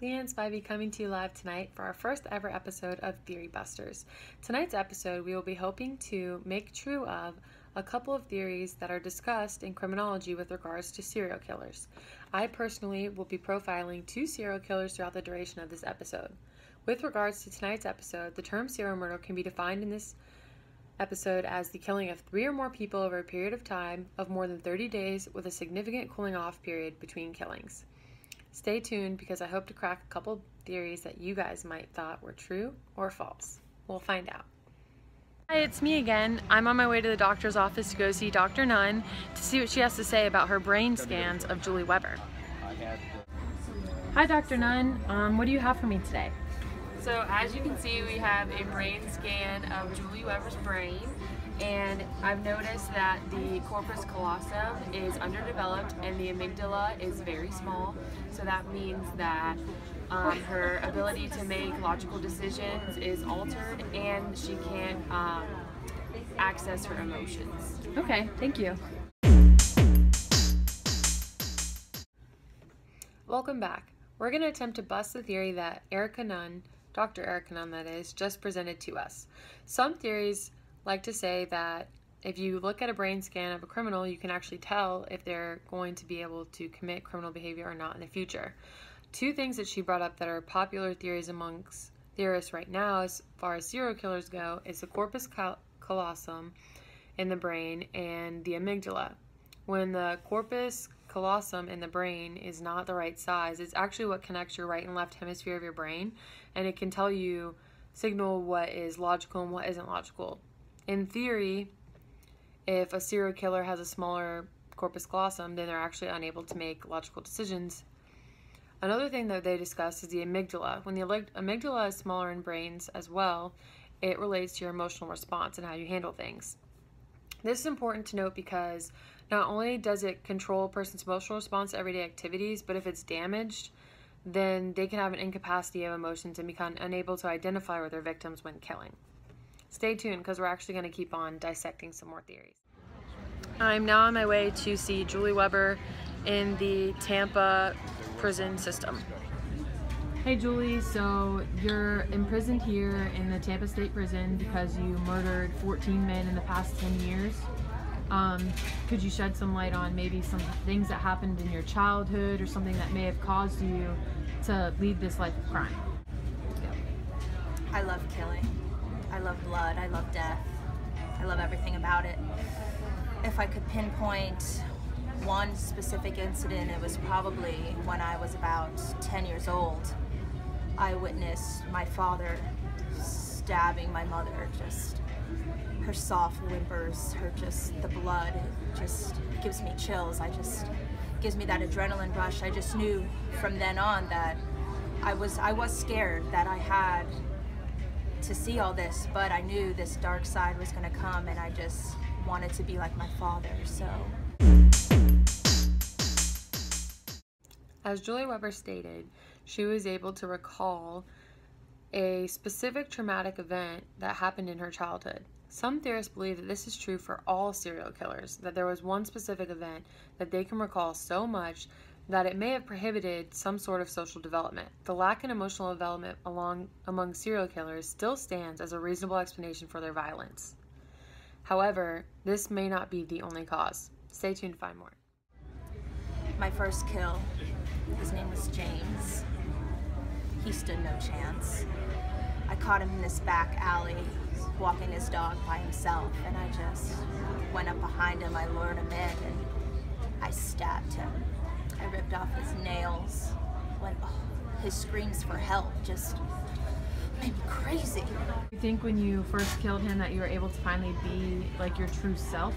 Leanne Spivey coming to you live tonight for our first ever episode of Theory Busters. Tonight's episode, we will be hoping to make true of a couple of theories that are discussed in criminology with regards to serial killers. I personally will be profiling 2 serial killers throughout the duration of this episode. With regards to tonight's episode, the term serial murder can be defined in this episode as the killing of 3 or more people over a period of time of more than 30 days with a significant cooling off period between killings. Stay tuned because I hope to crack a couple theories that you guys might thought were true or false. We'll find out. Hi, it's me again. I'm on my way to the doctor's office to go see Dr. Nunn to see what she has to say about her brain scans of Julie Weber. Hi, Dr. Nunn. What do you have for me today? So as you can see, we have a brain scan of Julie Weber's brain, and I've noticed that the corpus callosum is underdeveloped and the amygdala is very small. So that means that her ability to make logical decisions is altered and she can't access her emotions. Okay, thank you. Welcome back. We're going to attempt to bust the theory that Erica Nunn, Dr. Erica Nunn that is, just presented to us. Some theories like to say that if you look at a brain scan of a criminal, you can actually tell if they're going to be able to commit criminal behavior or not in the future. 2 things that she brought up that are popular theories amongst theorists right now as far as serial killers go is the corpus callosum in the brain and the amygdala. When the corpus callosum in the brain is not the right size, it's actually what connects your right and left hemisphere of your brain, and it can tell you, signal what is logical and what isn't logical. In theory, if a serial killer has a smaller corpus callosum, then they're actually unable to make logical decisions. Another thing that they discuss is the amygdala. When the amygdala is smaller in brains as well, it relates to your emotional response and how you handle things. This is important to note because not only does it control a person's emotional response to everyday activities, but if it's damaged, then they can have an incapacity of emotions and become unable to identify with their victims when killing. Stay tuned because we're actually going to keep on dissecting some more theories. I'm now on my way to see Julie Weber in the Tampa prison system. Hey Julie, so you're imprisoned here in the Tampa State Prison because you murdered 14 men in the past 10 years. Could you shed some light on maybe some things that happened in your childhood or something that may have caused you to lead this life of crime? I love killing. I love blood. I love death. I love everything about it. If I could pinpoint one specific incident, it was probably when I was about 10 years old. I witnessed my father stabbing my mother, just her soft whimpers, the blood, it just gives me chills. Gives me that adrenaline rush. I just knew from then on that I was scared that I had to see all this, but I knew this dark side was going to come and I just wanted to be like my father, so. As Julie Weber stated, she was able to recall a specific traumatic event that happened in her childhood. Some theorists believe that this is true for all serial killers, that there was one specific event that they can recall so much that it may have prohibited some sort of social development. The lack in emotional development among serial killers still stands as a reasonable explanation for their violence. However, this may not be the only cause. Stay tuned to find more. My first kill, his name was James. He stood no chance. I caught him in this back alley, walking his dog by himself, and I just went up behind him, I lured him in, and I stabbed him. I ripped off his nails. His screams for help just made me crazy. Do you think when you first killed him that you were able to finally be like your true self?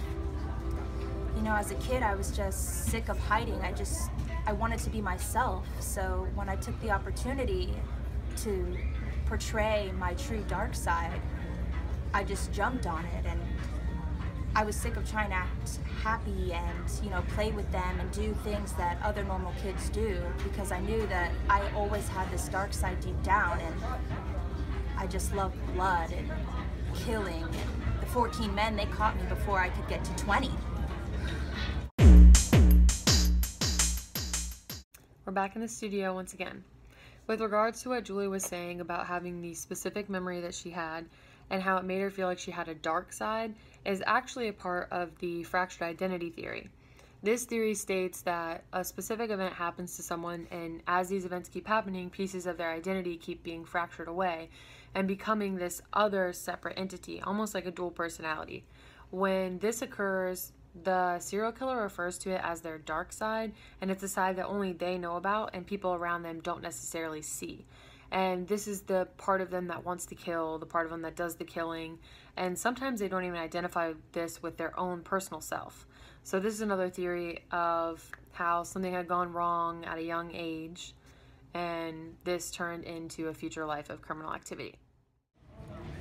You know, as a kid, I was just sick of hiding. I wanted to be myself. So when I took the opportunity to portray my true dark side, I just jumped on it, and I was sick of trying to act happy and, you know, play with them and do things that other normal kids do, because I knew that I always had this dark side deep down, and I just loved blood and killing. And the 14 men, they caught me before I could get to 20. We're back in the studio once again. With regards to what Julie was saying about having the specific memory that she had and how it made her feel like she had a dark side, is actually a part of the fractured identity theory. This theory states that a specific event happens to someone, and as these events keep happening, pieces of their identity keep being fractured away and becoming this other separate entity, almost like a dual personality. When this occurs, the serial killer refers to it as their dark side, and it's a side that only they know about and people around them don't necessarily see. And this is the part of them that wants to kill, the part of them that does the killing, and sometimes they don't even identify this with their own personal self. So this is another theory of how something had gone wrong at a young age, and this turned into a future life of criminal activity.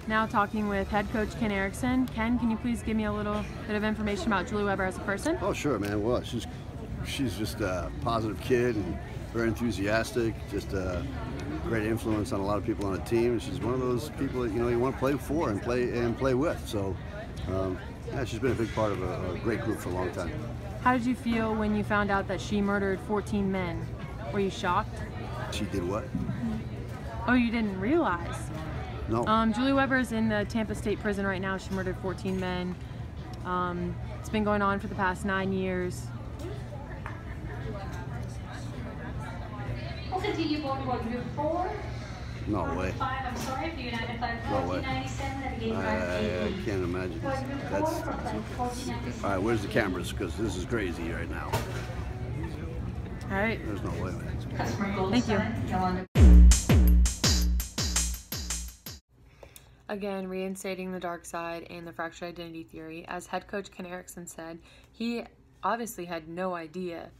Now talking with head coach Ken Erickson. Ken, can you please give me a little bit of information about Julie Weber as a person? Oh, sure, man. Well, she's just a positive kid and very enthusiastic, just a great influence on a lot of people on the team. She's one of those people that, you want to play for and play with. So, yeah, she's been a big part of a great group for a long time. How did you feel when you found out that she murdered 14 men? Were you shocked? She did what? Oh, you didn't realize? No. Julie Weber is in the Tampa State Prison right now. She murdered 14 men. It's been going on for the past 9 years. We'll continue going to group 4. No way. 5, I'm sorry, for United Flag No way. 1497 at the gate I can't imagine. That's all right. Where's the cameras? Because this is crazy right now. All right. There's no way, man. Thank you. Again, reinstating the dark side and the fractured identity theory. As head coach Ken Erickson said, he obviously had no idea,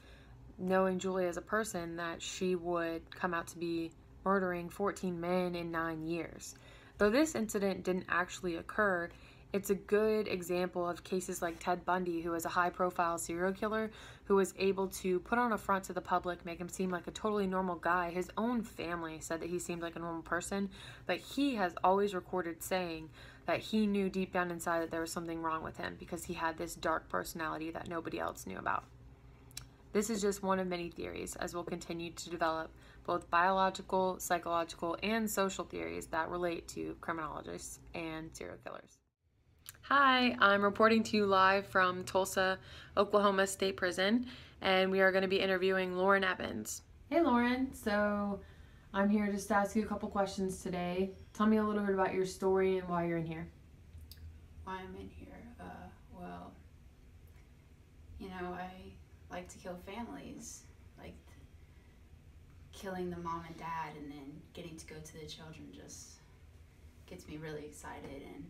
knowing Julie as a person, that she would come out to be murdering 14 men in 9 years. Though this incident didn't actually occur, it's a good example of cases like Ted Bundy, who was a high-profile serial killer who was able to put on a front to the public, make him seem like a totally normal guy. His own family said that he seemed like a normal person, but he has always recorded saying that he knew deep down inside that there was something wrong with him because he had this dark personality that nobody else knew about. This is just one of many theories, as we'll continue to develop both biological, psychological, and social theories that relate to criminologists and serial killers. Hi, I'm reporting to you live from Tulsa, Oklahoma State Prison, and we are going to be interviewing Lauren Evans. Hey Lauren, so I'm here just to ask you a couple questions today. Tell me a little bit about your story and why you're in here. Why I'm in here? Well, I like to kill families, like killing the mom and dad, and then getting to go to the children just gets me really excited, and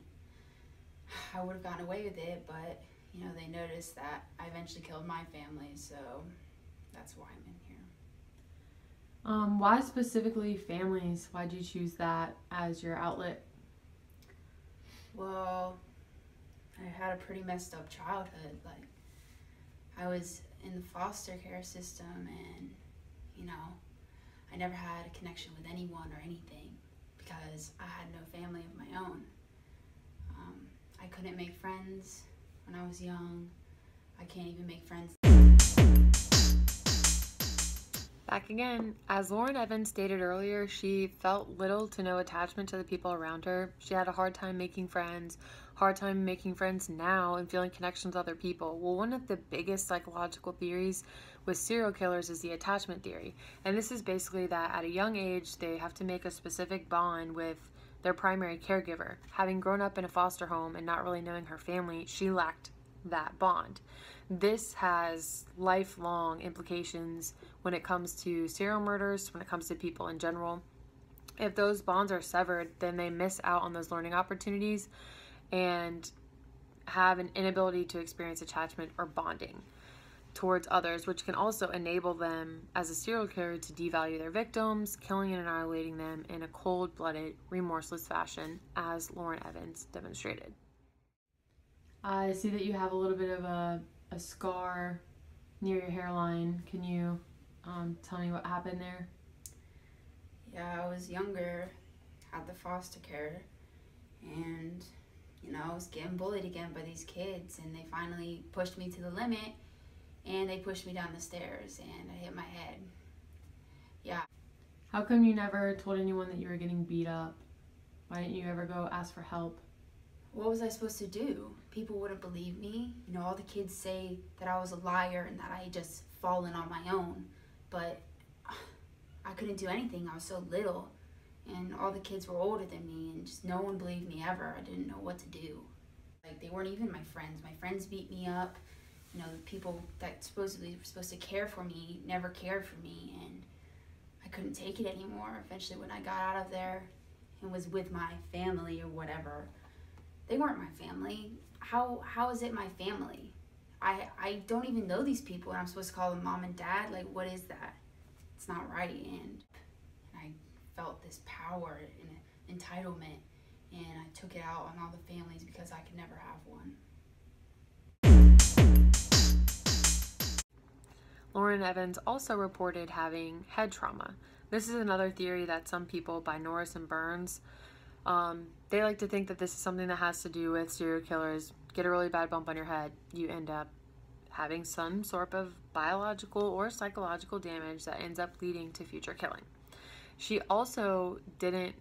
I would have gotten away with it, but they noticed that I eventually killed my family, so that's why I'm in here. Why specifically families? Why did you choose that as your outlet? Well, I had a pretty messed up childhood. Like, I was in the foster care system, and I never had a connection with anyone or anything because I had no family of my own. I couldn't make friends when I was young. I can't even make friends. Back again. As Lauren Evans stated earlier, she felt little to no attachment to the people around her. She had a hard time making friends, now, and feeling connections with other people. Well, one of the biggest psychological theories with serial killers is the attachment theory. And this is basically that at a young age, they have to make a specific bond with their primary caregiver. Having grown up in a foster home and not really knowing her family, she lacked that bond. This has lifelong implications when it comes to serial murders, when it comes to people in general. If those bonds are severed, then they miss out on those learning opportunities and have an inability to experience attachment or bonding towards others, which can also enable them as a serial killer to devalue their victims, killing and annihilating them in a cold-blooded, remorseless fashion, as Lauren Evans demonstrated. I see that you have a little bit of a scar near your hairline. Can you tell me what happened there? Yeah, I was younger, had the foster care, and I was getting bullied again by these kids, and they finally pushed me to the limit, and they pushed me down the stairs, and I hit my head. Yeah. How come you never told anyone that you were getting beat up? Why didn't you ever go ask for help? What was I supposed to do? People wouldn't believe me. You know, all the kids say that I was a liar and that I had just fallen on my own. But I couldn't do anything. I was so little. And all the kids were older than me, and just no one believed me ever. I didn't know what to do. Like, they weren't even my friends. My friends beat me up. You know, the people that supposedly were supposed to care for me never cared for me, and I couldn't take it anymore. Eventually, when I got out of there and was with my family or whatever, they weren't my family. How is it my family? I don't even know these people, and I'm supposed to call them mom and dad? Like, what is that? It's not right. And I felt this power and entitlement, and I took it out on all the families because I could never have one. Lauren Evans also reported having head trauma. This is another theory that some people, by Norris and Burns, they like to think that this is something that has to do with serial killers. Get a really bad bump on your head, you end up having some sort of biological or psychological damage that ends up leading to future killing. She also didn't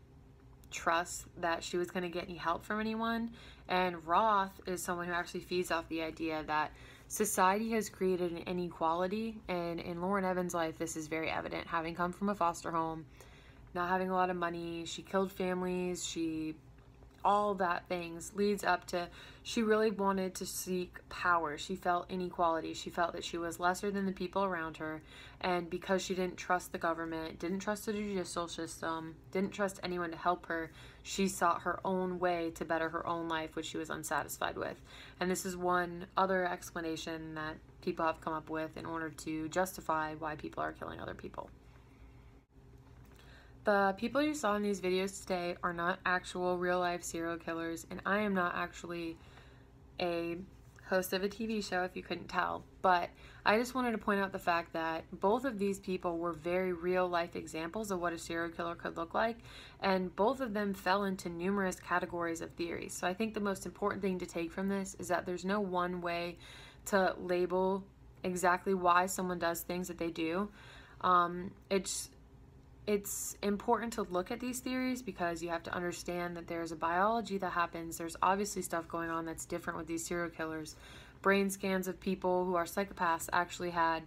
trust that she was going to get any help from anyone, and Roth is someone who actually feeds off the idea that society has created an inequality, and in Lauren Evans' life this is very evident. Having come from a foster home, not having a lot of money, she killed families, all that things leads up to she really wanted to seek power. She felt inequality. She felt that she was lesser than the people around her, and because she didn't trust the government, didn't trust the judicial system, didn't trust anyone to help her, she sought her own way to better her own life, which she was unsatisfied with. And this is one other explanation that people have come up with in order to justify why people are killing other people. The people you saw in these videos today are not actual real-life serial killers, and I am not actually a host of a TV show, if you couldn't tell, but I just wanted to point out the fact that both of these people were very real-life examples of what a serial killer could look like, and both of them fell into numerous categories of theories. So I think the most important thing to take from this is that there's no one way to label exactly why someone does things that they do. It's important to look at these theories because you have to understand that there's a biology that happens. There's obviously stuff going on that's different with these serial killers. Brain scans of people who are psychopaths actually had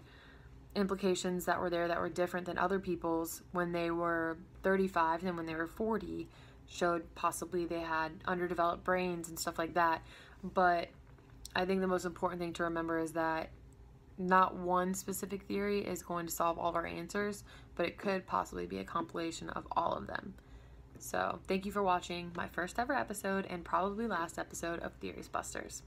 implications that were there that were different than other people's when they were 35 than when they were 40. Showed possibly they had underdeveloped brains and stuff like that. But I think the most important thing to remember is that not one specific theory is going to solve all of our answers, but it could possibly be a compilation of all of them. So thank you for watching my first ever episode and probably last episode of Theories Busters.